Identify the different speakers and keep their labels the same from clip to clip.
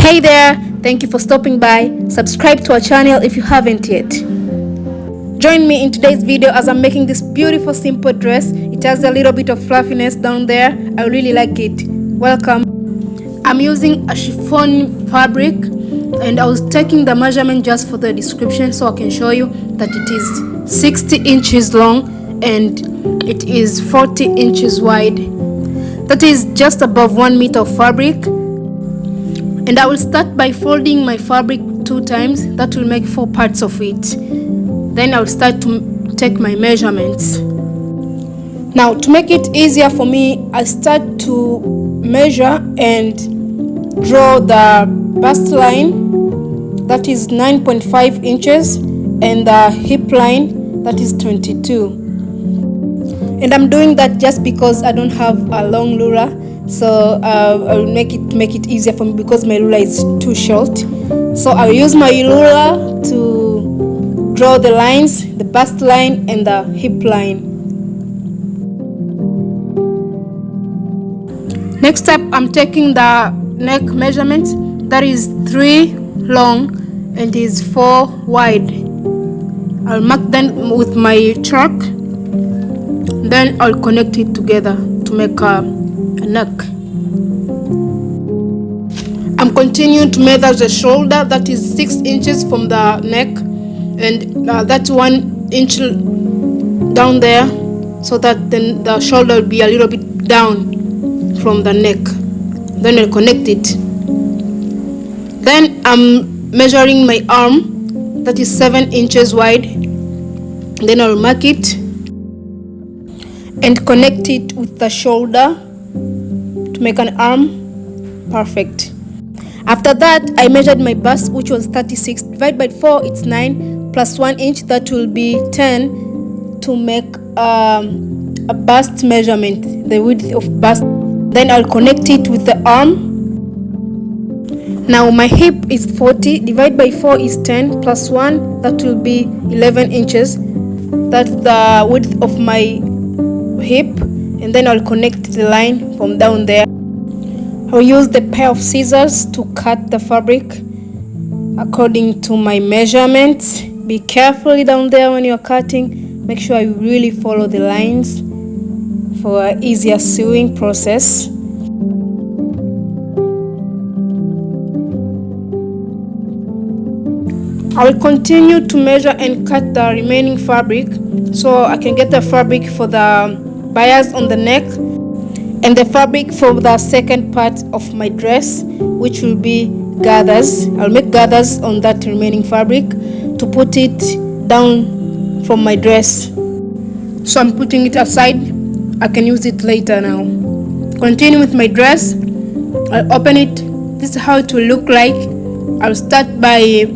Speaker 1: Hey there, thank you for stopping by. Subscribe to our channel if you haven't yet. Join me in today's video as I'm making this beautiful simple dress. It has a little bit of fluffiness down there. I really like it. Welcome. I'm using a chiffon fabric and I was taking the measurement just for the description so I can show you that it is 60 inches long and it is 40 inches wide. That is just above 1 meter of fabric. And I will start by folding my fabric 2 times. That will make 4 parts of it. Then I will start to take my measurements. Now, to make it easier for me, I start to measure and draw the bust line, that is 9.5 inches, and the hip line, that is 22. And I'm doing that just because I don't have a long ruler. So I'll make it easier for me because my ruler is too short. So I'll use my ruler to draw the lines, the bust line and the hip line. Next up, I'm taking the neck measurement, that is 3 long and is 4 wide. I'll mark them with my chalk, then I'll connect it together to make a neck. I'm continuing to measure the shoulder, that is 6 inches from the neck, and that's 1 inch down there, so that then the shoulder will be a little bit down from the neck. Then I'll connect it. Then I'm measuring my arm, that is 7 inches wide. Then I'll mark it and connect it with the shoulder to make an arm. Perfect. After that, I measured my bust, which was 36. Divided by 4, it's 9, plus 1 inch, that will be 10, to make a bust measurement, the width of bust. Then I'll connect it with the arm. Now my hip is 40. Divided by 4 is 10, plus 1, that will be 11 inches. That's the width of my hip. And then I'll connect the line from down there. I'll use the pair of scissors to cut the fabric according to my measurements. Be careful down there when you're cutting. Make sure you really follow the lines for an easier sewing process. I will continue to measure and cut the remaining fabric so I can get the fabric for the bias on the neck and the fabric for the second part of my dress, which will be gathers. I'll make gathers on that remaining fabric to put it down from my dress. So I'm putting it aside. I can use it later now. Continue with my dress. I'll open it. This is how it will look like. I'll start by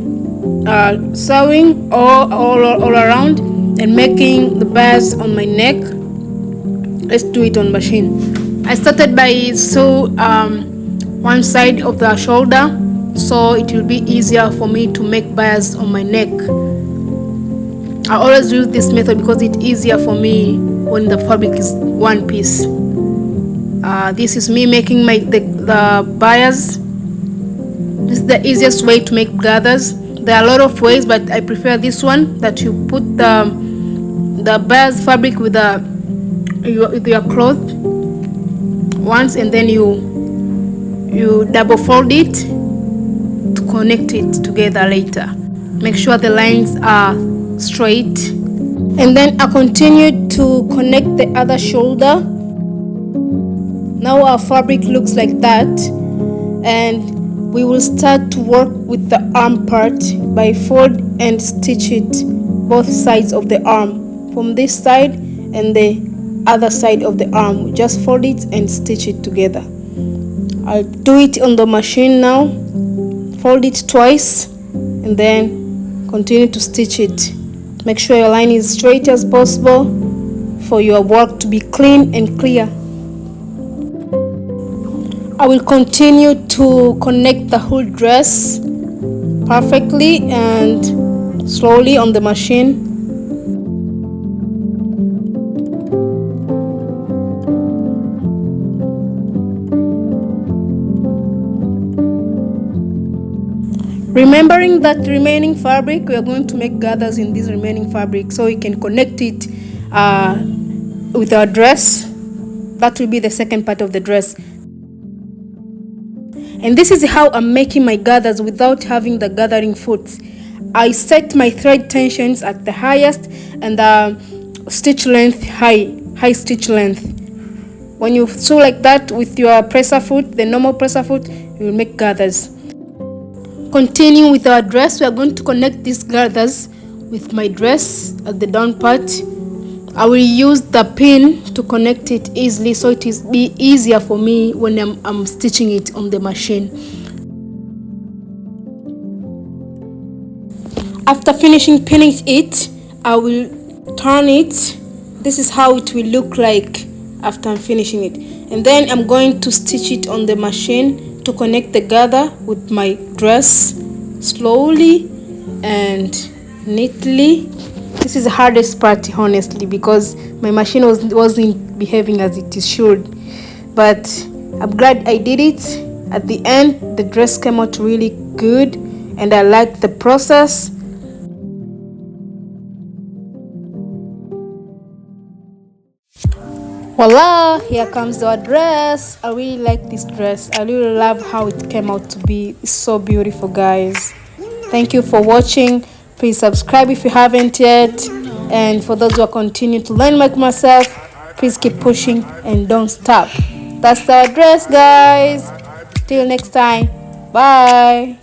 Speaker 1: sewing all around and making the bars on my neck. Let's do it on machine. I started by sew one side of the shoulder, so it will be easier for me to make bars on my neck. I always use this method because it's easier for me when the fabric is one piece. This is me making the bars. This is the easiest way to make gathers. There are a lot of ways, but I prefer this one, that you put the bars fabric with your cloth once, and then you double fold it to connect it together later. Make sure the lines are straight. And then I continued to connect the other shoulder. Now our fabric looks like that, and we will start to work with the arm part by fold and stitch it both sides of the arm, from this side and the other side of the arm. Just fold it and stitch it together. I'll do it on the machine now. Fold it twice and then continue to stitch it. Make sure your line is straight as possible for your work to be clean and clear. I will continue to connect the whole dress perfectly and slowly on the machine. Remembering that remaining fabric, we are going to make gathers in this remaining fabric so we can connect it with our dress. That will be the second part of the dress. And this is how I'm making my gathers without having the gathering foot. I set my thread tensions at the highest and the stitch length high stitch length. When you sew like that with your presser foot, the normal presser foot, you will make gathers. Continuing with our dress, we are going to connect these gathers with my dress at the down part. I will use the pin to connect it easily so it is be easier for me when I'm stitching it on the machine. After finishing pinning it, I will turn it. This is how it will look like after I'm finishing it. And then I'm going to stitch it on the machine to connect the gather with my dress slowly and neatly. This is the hardest part, honestly, because my machine wasn't behaving as it should, but I'm glad I did it. At the end, the dress came out really good and I liked the process. Voila, here comes our dress. I really like this dress. I really love how it came out to be. It's so beautiful, guys. Thank you for watching. Please subscribe if you haven't yet. And for those who are continuing to learn like myself, please keep pushing and don't stop. That's our dress, guys. Till next time. Bye.